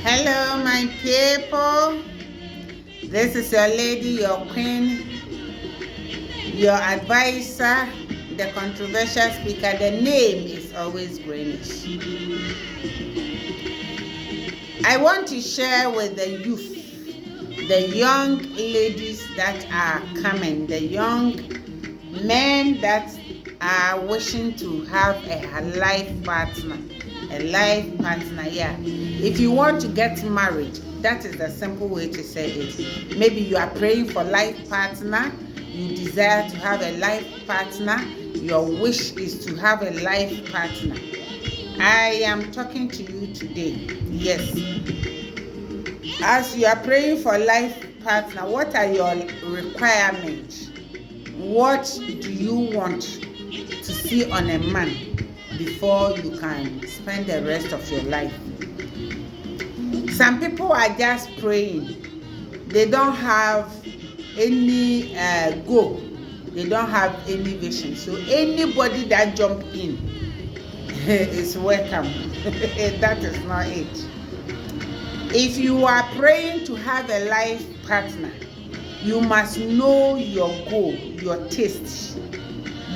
Hello, my people. This is your lady, your queen, your advisor, the controversial speaker. The name is always Greenish. I want to share with the youth, the young ladies that are coming, the young men that are wishing to have a life partner. Yeah. If you want to get married, that is the simple way to say it. Maybe you are praying for life partner, you desire to have a life partner, your wish is to have a life partner. I am talking to you today. Yes. As you are praying for life partner, what are your requirements? What do you want to see on a man before you can spend the rest of your life? Some people are just praying. They don't have any goal. They don't have any vision. So anybody that jump in is welcome. That is not it. If you are praying to have a life partner, you must know your goal, your taste,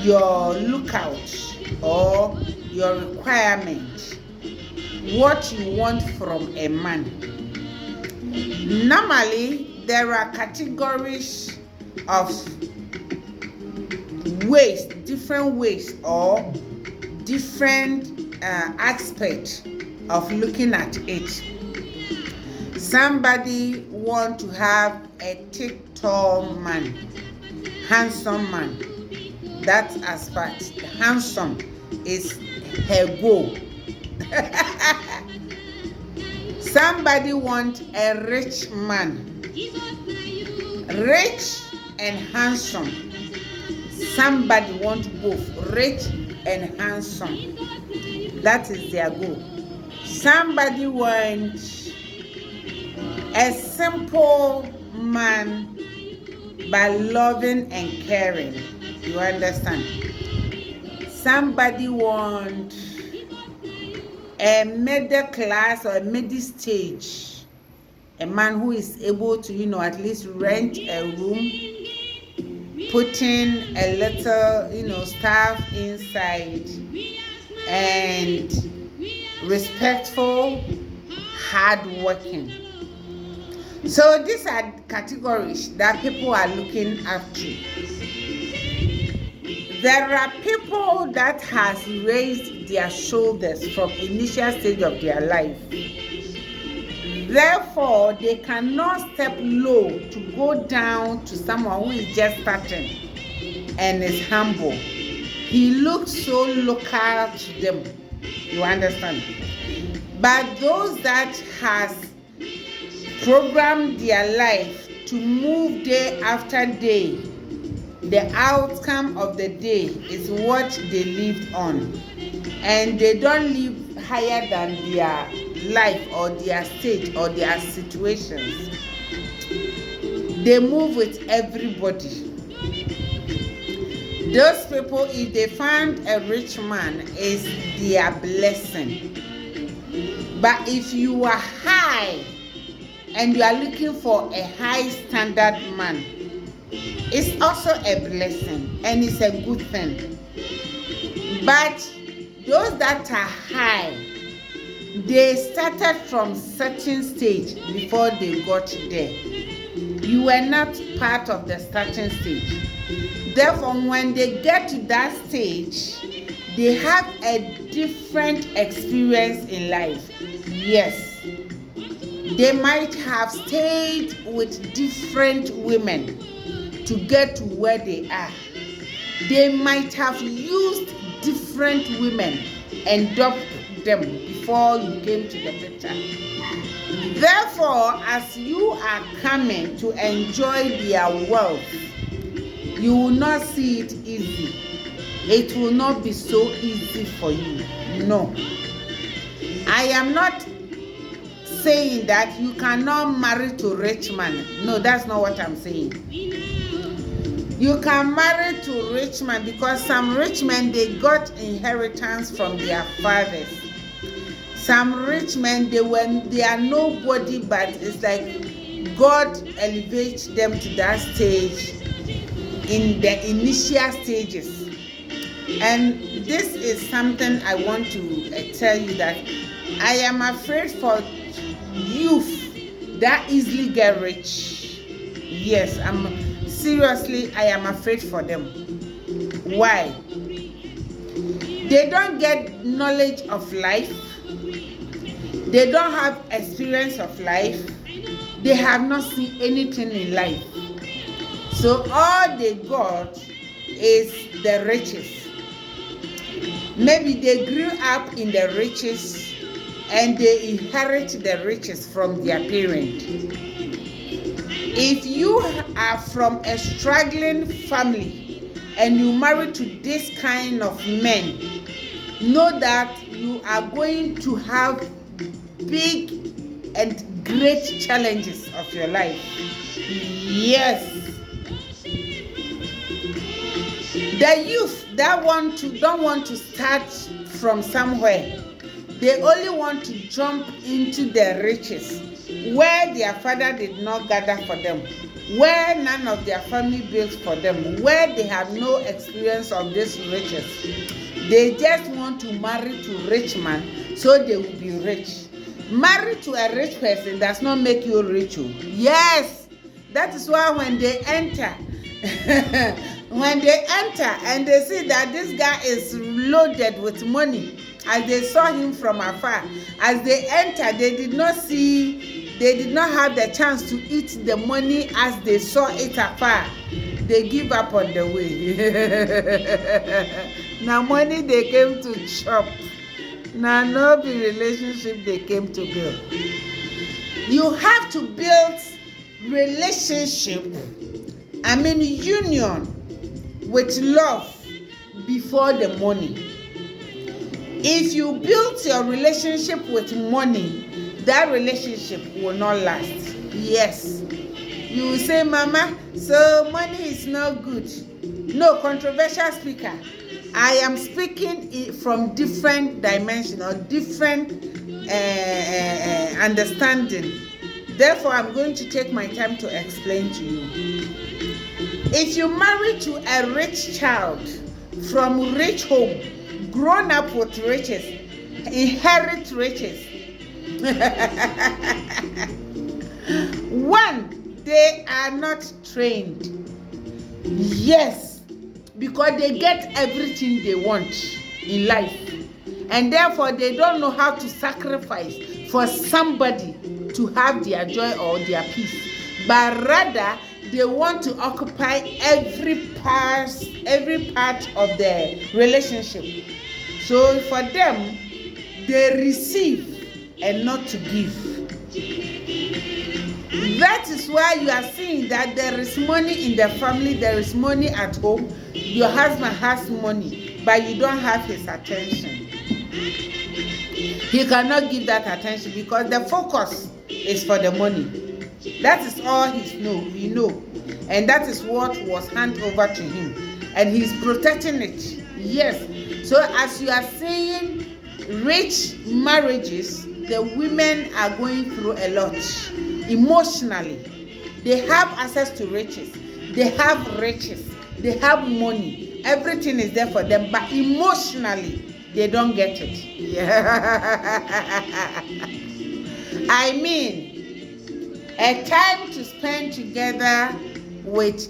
your lookout, or your requirement, what you want from a man. Normally, there are categories of ways, different ways or different aspects of looking at it. Somebody want to have a thick, tall man, handsome man. That aspect, handsome is her goal. Somebody want a rich man, rich and handsome. Somebody want both, rich and handsome. That is their goal. Somebody wants a simple man but loving and caring. You understand? Somebody want a middle class or a middle stage, a man who is able to, at least rent a room, put in a little, stuff inside, and respectful, hardworking. So these are categories that people are looking up to. There are people that has raised their shoulders from initial stage of their life. Therefore, they cannot step low to go down to someone who is just starting and is humble. He looks so local to them. You understand? But those that has programmed their life to move day after day, the outcome of the day is what they lived on, and they don't live higher than their life or their stage or their situations. They move with everybody. Those people, if they find a rich man, is their blessing. But if you are high and you are looking for a high standard man, it's also a blessing and it's a good thing. But those that are high, they started from certain stage before they got there. You were not part of the starting stage. Therefore, when they get to that stage, they have a different experience in life. Yes. They might have stayed with different women to get to where they are. They might have used different women and dumped them before you came to the picture. Therefore, as you are coming to enjoy their wealth, you will not see it easy. It will not be so easy for you. No. I am not saying that you cannot marry to rich man. No, that's not what I'm saying. You can marry to rich man because some rich men, they got inheritance from their fathers. Some rich men, they are nobody, but it's like God elevates them to that stage in the initial stages. And this is something I want to tell you, that I am afraid for youth that easily get rich. Yes, seriously, I am afraid for them. Why? They don't get knowledge of life. They don't have experience of life. They have not seen anything in life. So all they got is the riches. Maybe they grew up in the riches and they inherit the riches from their parent. If you are from a struggling family and you marry to this kind of men, know that you are going to have big and great challenges of your life. Yes. The youth that don't want to start from somewhere. They only want to jump into the riches where their father did not gather for them, where none of their family built for them, where they have no experience of these riches. They just want to marry to a rich man so they will be rich. Marry to a rich person does not make you rich. Yes, that is why when they enter, and they see that this guy is loaded with money, as they saw him from afar, as they enter, they did not have the chance to eat the money as they saw it afar. They give up on the way. Now money they came to chop. Now no be relationship they came to build. You have to build relationship, union with love before the money. If you build your relationship with money, that relationship will not last. Yes. You will say, Mama, so money is not good. No, controversial speaker. I am speaking from different dimension or different understanding. Therefore, I'm going to take my time to explain to you. If you marry to a rich child from rich home, grown up with riches, inherit riches. One, they are not trained. Yes, because they get everything they want in life. And therefore, they don't know how to sacrifice for somebody to have their joy or their peace. But rather, they want to occupy every part of the relationship. So for them, they receive and not to give. That is why you are seeing that there is money in the family, there is money at home. Your husband has money, but you don't have his attention. He cannot give that attention because the focus is for the money. That is all he know. And that is what was handed over to him. And he's protecting it. Yes. So as you are seeing rich marriages, the women are going through a lot emotionally. They have access to riches. They have riches. They have money. Everything is there for them. But emotionally, they don't get it. A time to spend together with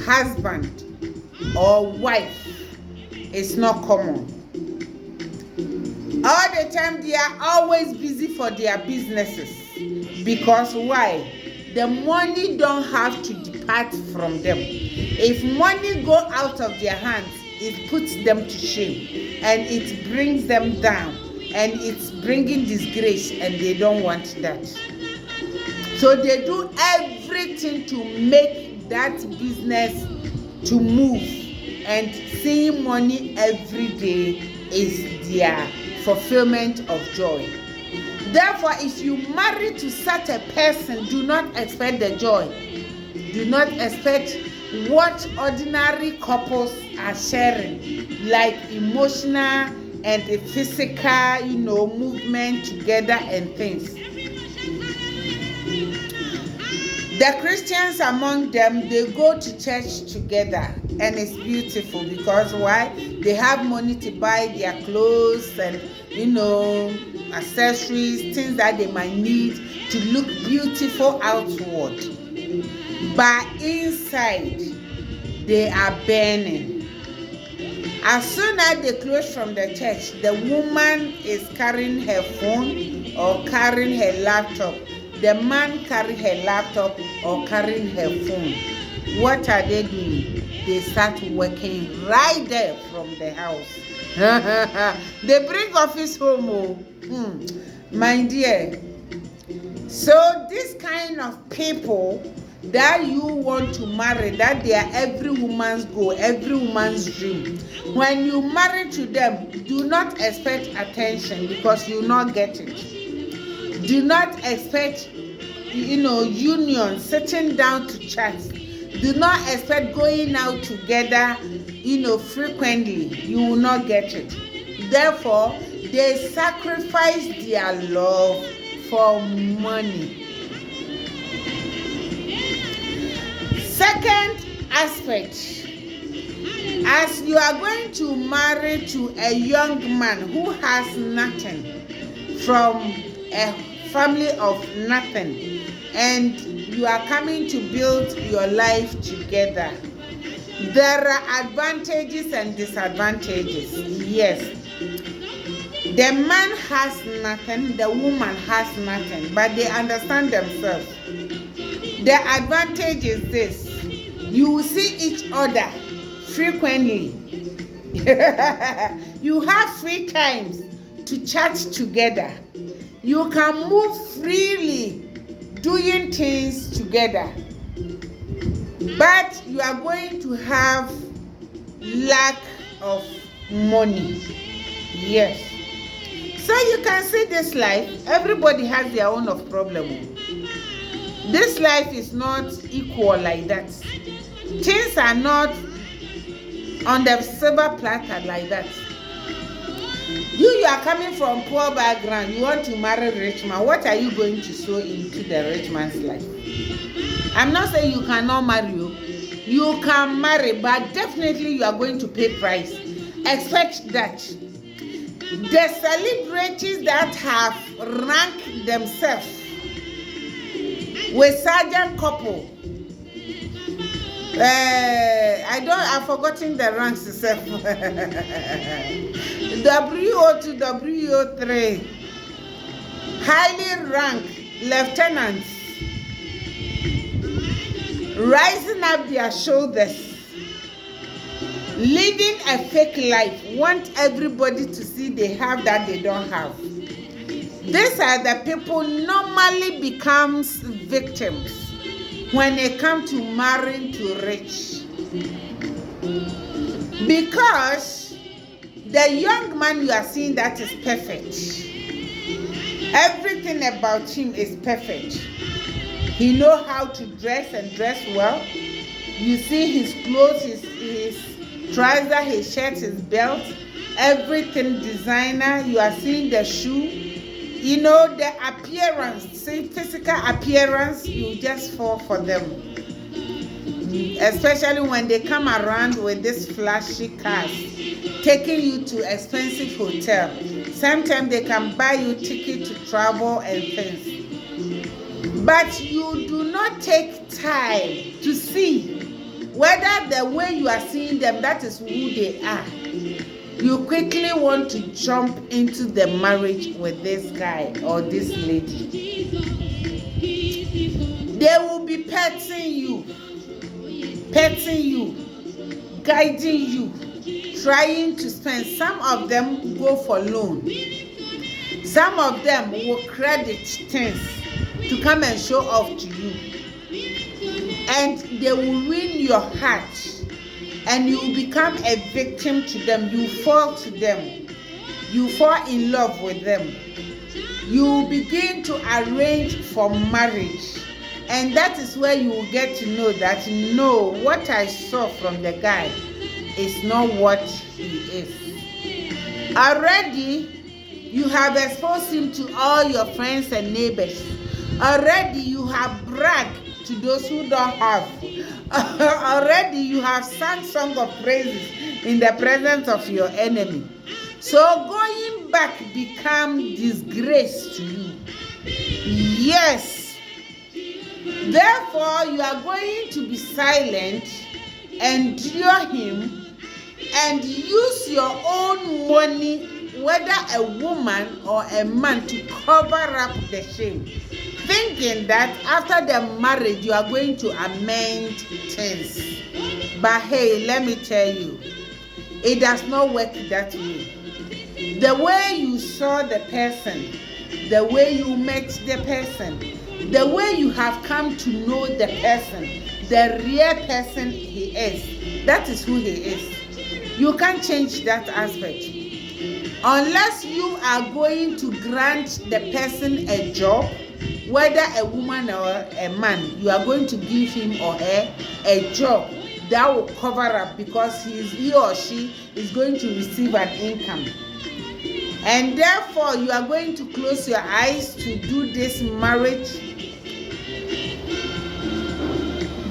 husband or wife is not common. All the time they are always busy for their businesses. Because why? The money don't have to depart from them. If money go out of their hands, it puts them to shame and it brings them down and it's bringing disgrace, and they don't want that. So they do everything to make that business to move, and seeing money every day is their fulfillment of joy. Therefore, if you marry to such a person, do not expect the joy. Do not expect what ordinary couples are sharing, like emotional and the physical, movement together and things. The Christians among them, they go to church together, and it's beautiful because why? They have money to buy their clothes and accessories, things that they might need to look beautiful outward. But inside, they are burning. As soon as they close from the church, the woman is carrying her phone or carrying her laptop. The man carry her laptop or carrying her phone. What are they doing? They start working right there from the house. They bring office home. My dear. So this kind of people that you want to marry, that they are every woman's goal, every woman's dream. When you marry to them, do not expect attention because you will not get it. Do not expect, union, sitting down to chat. Do not expect going out together, frequently. You will not get it. Therefore, they sacrifice their love for money. Second aspect, as you are going to marry to a young man who has nothing, from a family of nothing, and you are coming to build your life together, there are advantages and disadvantages. Yes, the man has nothing, the woman has nothing, but they understand themselves. The advantage is this: you will see each other frequently. You have free times to chat together. You can move freely doing things together. But you are going to have lack of money. Yes. So you can see this life, everybody has their own of problem. This life is not equal like that. Things are not on the silver platter like that. You are coming from poor background, you want to marry rich man. What are you going to sow into the rich man's life? I'm not saying you cannot marry. You can marry, but definitely you are going to pay price. Expect that. The celebrities that have ranked themselves with certain couple, I've forgotten the ranks itself. WO2, WO3, highly ranked lieutenants, rising up their shoulders, living a fake life, want everybody to see they have that they don't have. These are the people normally becomes victims when they come to marrying to rich. Because the young man you are seeing that is perfect. Everything about him is perfect. He knows how to dress and dress well. You see his clothes, his trouser, his shirt, his belt, everything designer. You are seeing the shoe. The appearance, physical appearance, you just fall for them. Especially when they come around with this flashy cars, taking you to expensive hotel. Sometimes they can buy you ticket to travel and things. But you do not take time to see whether the way you are seeing them, that is who they are. You quickly want to jump into the marriage with this guy or this lady. They will be petting you, guiding you, trying to spend. Some of them go for loan. Some of them will credit things to come and show off to you. And they will win your heart. And you become a victim to them. You fall to them. You fall in love with them. You begin to arrange for marriage. And that is where you will get to know that, no, what I saw from the guy is not what he is. Already you have exposed him to all your friends and neighbors. Already you have bragged to those who don't have. Already you have sung song of praises in the presence of your enemy. So going back become disgrace to you. Yes. Therefore you are going to be silent, endure him, and use your own money, whether a woman or a man, to cover up the shame, thinking that after the marriage you are going to amend things. But hey, let me tell you, it does not work that way. The way you saw the person, the way you met the person, the way you have come to know the person, the real person he is, that is who he is. You can't change that aspect. Unless you are going to grant the person a job, whether a woman or a man, you are going to give him or her a job that will cover up, because he or she is going to receive an income. And therefore, you are going to close your eyes to do this marriage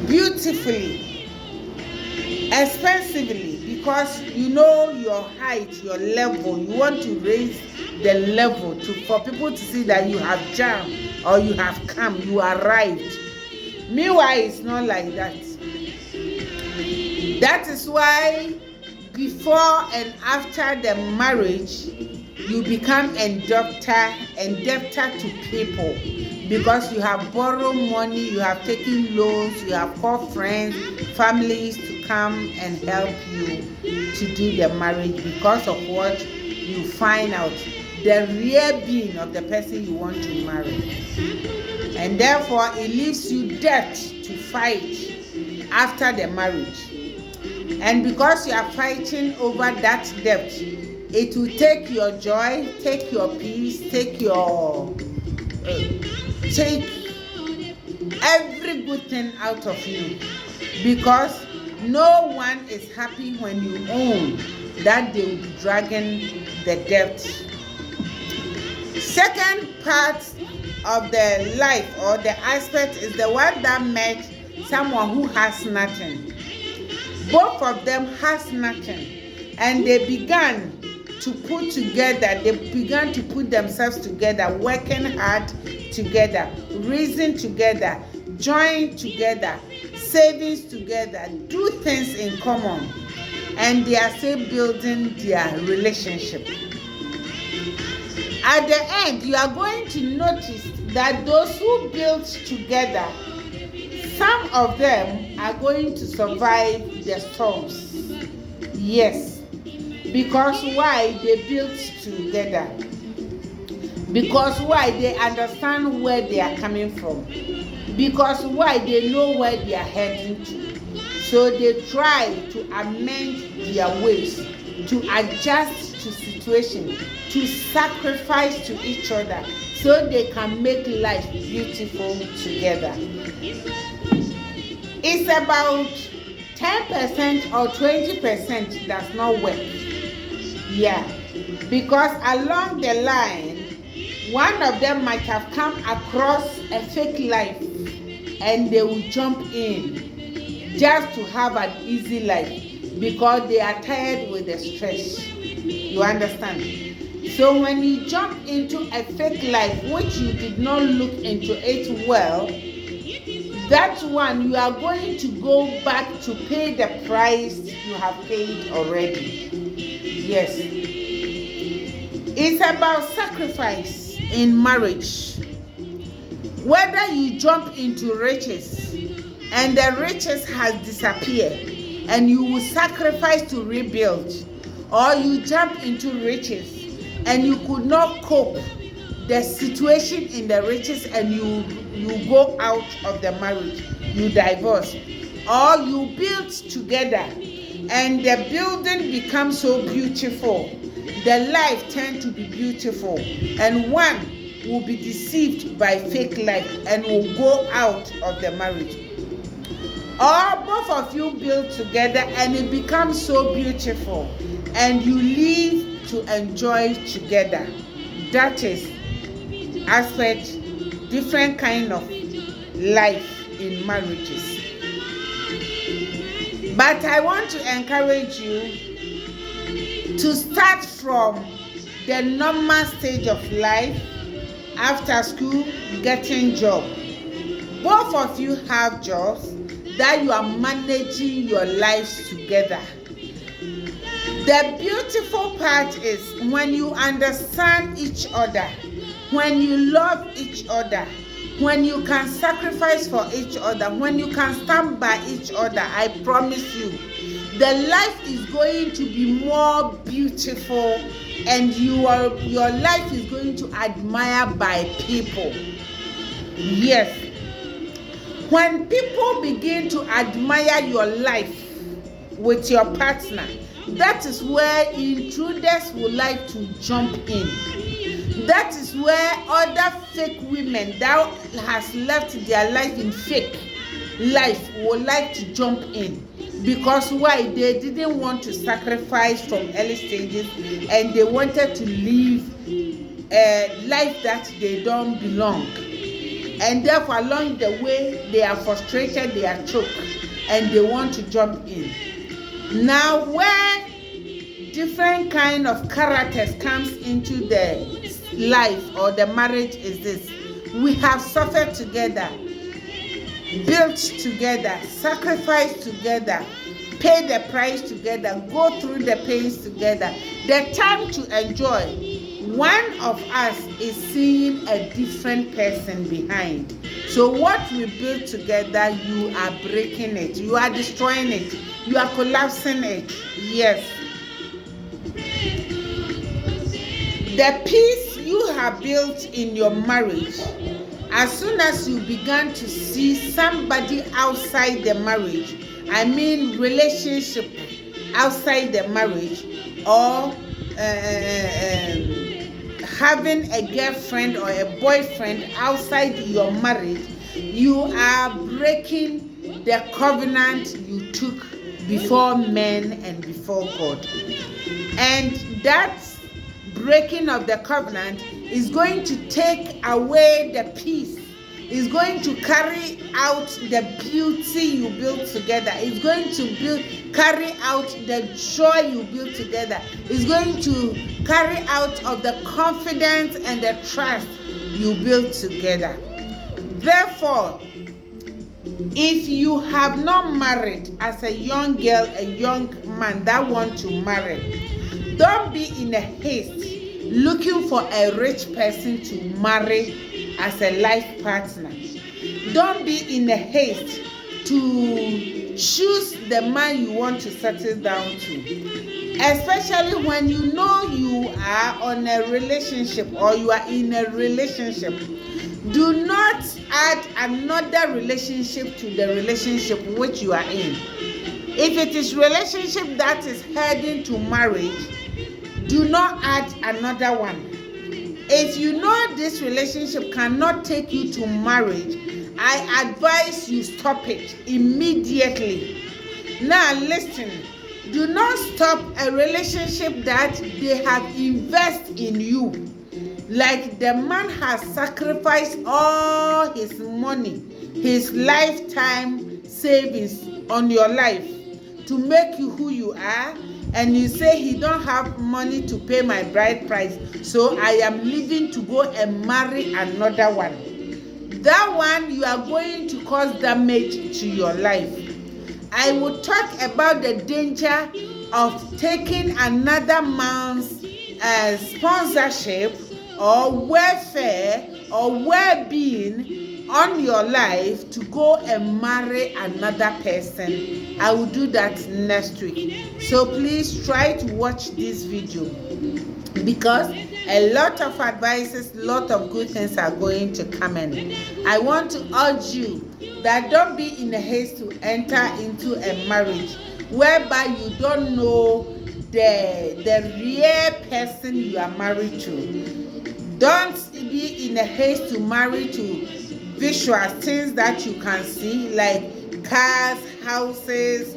beautifully, expensively, because you know your height, your level. You want to raise the level for people to see that you have jumped or you have come, you arrived. Meanwhile, it's not like that. That is why before and after the marriage, you become a debtor to people, because you have borrowed money, you have taken loans, you have called friends, families to come and help you to do the marriage, because of what you find out, the real being of the person you want to marry. And therefore, it leaves you debt to fight after the marriage. And because you are fighting over that debt, it will take your joy, take your peace, take every good thing out of you, because no one is happy when you own that they will be dragging the debt. Second part of the life or the aspect is the one that met someone who has nothing. Both of them has nothing, and they began to put together, they began to put themselves together, working hard together, reason together, join together, savings together, do things in common, and they are still building their relationship. At the end, you are going to notice that those who build together, some of them are going to survive the storms. Yes. Because why? They built together. Because why? They understand where they are coming from. Because why? They know where they are heading to. So they try to amend their ways, to adjust to situation, to sacrifice to each other, so they can make life beautiful together. It's about 10% or 20% does not work. Yeah, because along the line, one of them might have come across a fake life and they will jump in just to have an easy life because they are tired with the stress. You understand? So when you jump into a fake life which you did not look into it well, that one you are going to go back to pay the price you have paid already. Yes. It's about sacrifice in marriage. Whether you jump into riches and the riches has disappeared and you will sacrifice to rebuild, or you jump into riches and you could not cope the situation in the riches and you go out of the marriage, you divorce, or you build together and the building becomes so beautiful, the life tends to be beautiful, and one will be deceived by fake life and will go out of the marriage. Or both of you build together and it becomes so beautiful and you live to enjoy together. That is aspect, different kind of life in marriages. But I want to encourage you to start from the normal stage of life. After school, getting job. Both of you have jobs that you are managing your lives together. The beautiful part is when you understand each other, when you love each other, when you can sacrifice for each other, when you can stand by each other, I promise you, the life is going to be more beautiful, and your life is going to admire by people. Yes. When people begin to admire your life with your partner, that is where intruders would like to jump in. That is where other fake women that has left their life in fake life would like to jump in. Because why? They didn't want to sacrifice from early stages, and they wanted to live a life that they don't belong. And therefore, along the way, they are frustrated, they are choked, and they want to jump in. Now, where different kind of characters comes into the life or the marriage is this: we have suffered together, built together, sacrificed together, pay the price together, go through the pains together. The time to enjoy, one of us is seeing a different person behind. So what we build together, you are breaking it, you are destroying it, you are collapsing it. Yes. The peace you have built in your marriage, as soon as you began to see somebody outside the marriage, I mean relationship outside the marriage, or having a girlfriend or a boyfriend outside your marriage, you are breaking the covenant you took before men and before God. And that breaking of the covenant is going to take away the peace, is going to carry out the beauty you built together, it's going to carry out the joy you built together, it's going to carry out of the confidence and the trust you built together. Therefore, if you have not married as a young girl, a young man that want to marry, don't be in a haste looking for a rich person to marry as a life partner. Don't be in a haste to choose the man you want to settle down to, especially when you know you are on a relationship or you are in a relationship. Do not add another relationship to the relationship which you are in. If it is relationship that is heading to marriage, do not add another one. If you know this relationship cannot take you to marriage, I advise you stop it immediately. Now listen, do not stop a relationship that they have invested in you. Like the man has sacrificed all his money, his lifetime savings on your life to make you who you are, and you say he don't have money to pay my bride price, so I am leaving to go and marry another one. That one, you are going to cause damage to your life. I will talk about the danger of taking another man's sponsorship or welfare or well-being on your life to go and marry another person. I will do that next week. So please try to watch this video, because a lot of advices, a lot of good things are going to come in. I want to urge you that don't be in a haste to enter into a marriage whereby you don't know the real person you are married to. Don't be in a haste to marry to visual things that you can see, like cars, houses,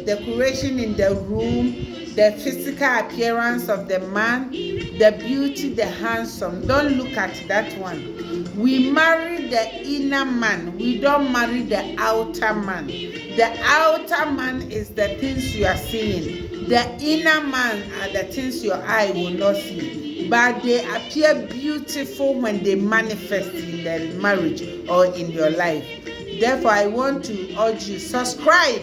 decoration in the room, the physical appearance of the man, the beauty, the handsome. Don't look at that one. We marry the inner man. We don't marry the outer man. The outer man is the things you are seeing. The inner man are the things your eye will not see. But they appear beautiful when they manifest in the marriage or in your life. Therefore, I want to urge you, subscribe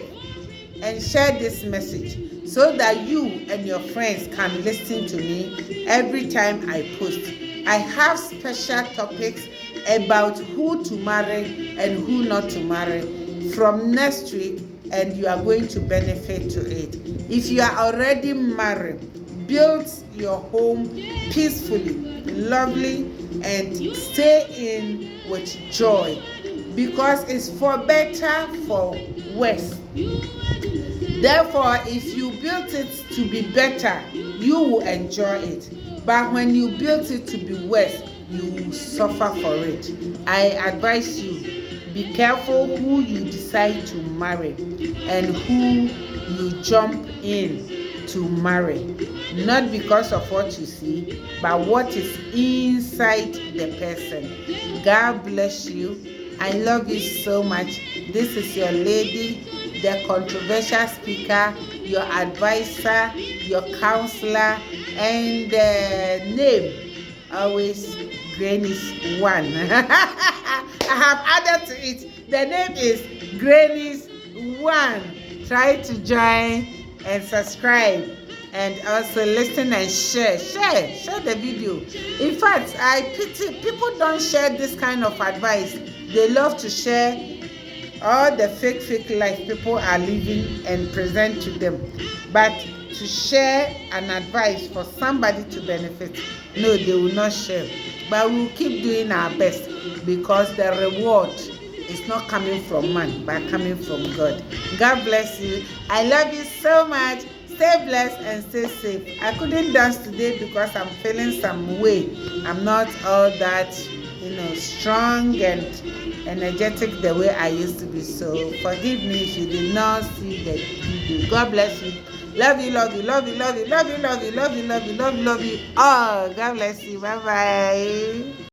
and share this message so that you and your friends can listen to me every time I post. I have special topics about who to marry and who not to marry from next week, and you are going to benefit to it. If you are already married, build your home peacefully, lovely, and stay in with joy, because it's for better, for worse. Therefore, if you built it to be better, you will enjoy it. But when you built it to be worse, you will suffer for it. I advise you, be careful who you decide to marry and who you jump in to marry. Not because of what you see, but what is inside the person. God bless you. I love you so much. This is your lady, the controversial speaker, your advisor, your counselor, and name always Granny's one. I have added to it. The name is Granny's one. Try to join and subscribe, and also listen and share the video. In fact, I pity people don't share this kind of advice. They love to share all the fake life people are living and present to them, but to share an advice for somebody to benefit, no, they will not share. But we will keep doing our best, because the reward is not coming from man but coming from God. God bless you. I love you so much. Stay blessed and stay safe. I couldn't dance today because I'm feeling some way. I'm not all that, strong and energetic the way I used to be. So forgive me if you did not see the video. God bless you. Love you, love you, love you, love you, love you, love you, love you, love you, love you, love you. Oh, God bless you. Bye bye.